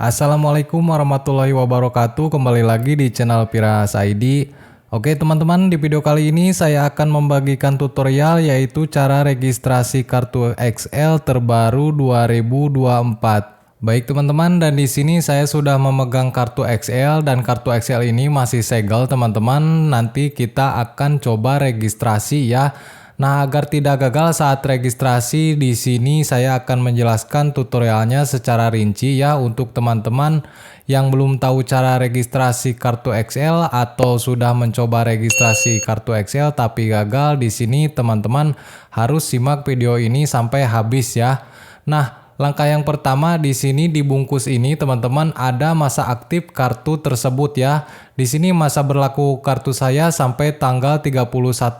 Assalamualaikum warahmatullahi wabarakatuh. Kembali lagi di channel Piras ID. Oke teman-teman, di video kali ini saya akan membagikan tutorial yaitu cara registrasi kartu XL terbaru 2024. Baik teman-teman, dan di sini saya sudah memegang kartu XL dan kartu XL ini masih segel teman-teman. Nanti kita akan coba registrasi ya. Nah, agar tidak gagal saat registrasi, di sini saya akan menjelaskan tutorialnya secara rinci ya untuk teman-teman yang belum tahu cara registrasi kartu XL atau sudah mencoba registrasi kartu XL tapi gagal. Di sini teman-teman harus simak video ini sampai habis ya. Nah, langkah yang pertama di sini di bungkus ini teman-teman ada masa aktif kartu tersebut ya. Di sini masa berlaku kartu saya sampai tanggal 31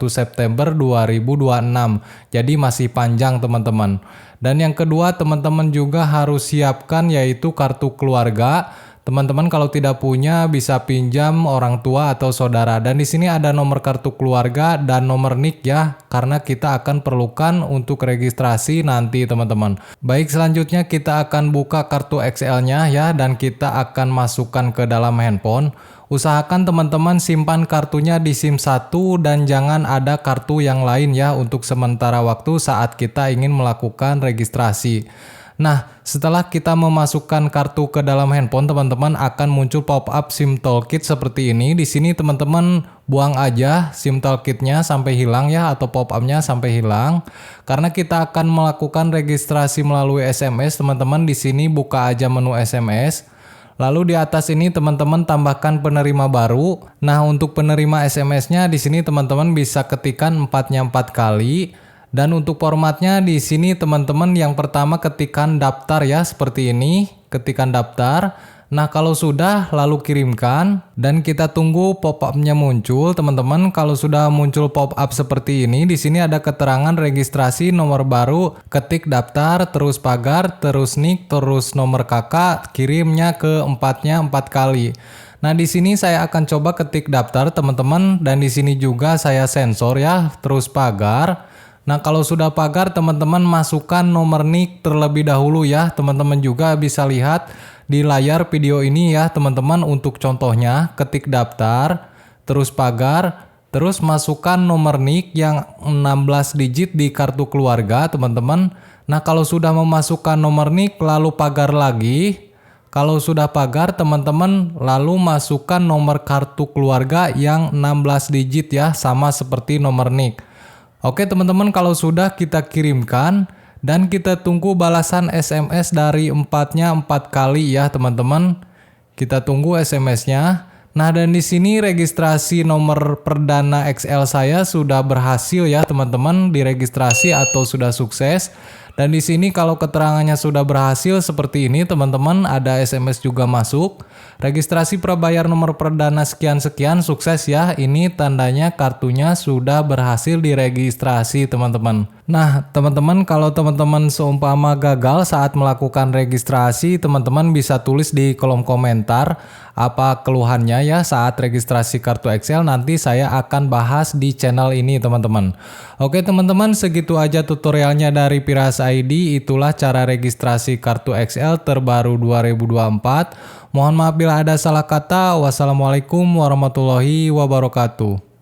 September 2026. Jadi masih panjang teman-teman. Dan yang kedua teman-teman juga harus siapkan yaitu kartu keluarga. Teman-teman kalau tidak punya bisa pinjam orang tua atau saudara. Dan di sini ada nomor kartu keluarga dan nomor NIK ya, karena kita akan perlukan untuk registrasi nanti teman-teman. Baik, selanjutnya kita akan buka kartu XL-nya ya, dan kita akan masukkan ke dalam handphone. Usahakan teman-teman simpan kartunya di SIM 1 dan jangan ada kartu yang lain ya untuk sementara waktu saat kita ingin melakukan registrasi. Nah, setelah kita memasukkan kartu ke dalam handphone, teman-teman akan muncul pop-up SIM Toolkit seperti ini. Di sini teman-teman buang aja SIM Toolkitnya sampai hilang ya, atau pop-upnya sampai hilang. Karena kita akan melakukan registrasi melalui SMS, teman-teman di sini buka aja menu SMS. Lalu di atas ini teman-teman tambahkan penerima baru. Nah, untuk penerima SMS-nya di sini teman-teman bisa ketikkan 4-nya 4 kali. Dan untuk formatnya di sini teman-teman yang pertama ketikkan daftar ya, seperti ini, ketikan daftar. Nah, kalau sudah lalu kirimkan dan kita tunggu pop-up-nya muncul, teman-teman. Kalau sudah muncul pop-up seperti ini, di sini ada keterangan registrasi nomor baru, ketik daftar, terus pagar, terus NIK, terus nomor kakak, kirimnya ke 4-nya 4 kali. Nah, di sini saya akan coba ketik daftar, teman-teman, dan di sini juga saya sensor ya, terus pagar. Nah, kalau sudah pagar, teman-teman masukkan nomor NIK terlebih dahulu ya. Teman-teman juga bisa lihat di layar video ini ya, teman-teman. Untuk contohnya, ketik daftar, terus pagar, terus masukkan nomor NIK yang 16 digit di kartu keluarga, teman-teman. Nah, kalau sudah memasukkan nomor NIK, lalu pagar lagi. Kalau sudah pagar, teman-teman lalu masukkan nomor kartu keluarga yang 16 digit ya, sama seperti nomor NIK. Oke teman-teman, kalau sudah kita kirimkan dan kita tunggu balasan SMS dari 4-nya 4 kali ya teman-teman. Kita tunggu SMS-nya. Nah, dan di sini registrasi nomor perdana XL saya sudah berhasil ya teman-teman, diregistrasi atau sudah sukses. Dan di sini kalau keterangannya sudah berhasil seperti ini teman-teman, ada SMS juga masuk. Registrasi prabayar nomor perdana sekian-sekian sukses ya. Ini tandanya kartunya sudah berhasil diregistrasi teman-teman. Nah, teman-teman kalau teman-teman seumpama gagal saat melakukan registrasi, teman-teman bisa tulis di kolom komentar apa keluhannya ya saat registrasi kartu XL. Nanti saya akan bahas di channel ini teman-teman. Oke teman-teman, segitu aja tutorialnya dari Piras ID. Itulah cara registrasi kartu XL terbaru 2024. Mohon maaf bila ada salah kata. Wassalamualaikum warahmatullahi wabarakatuh.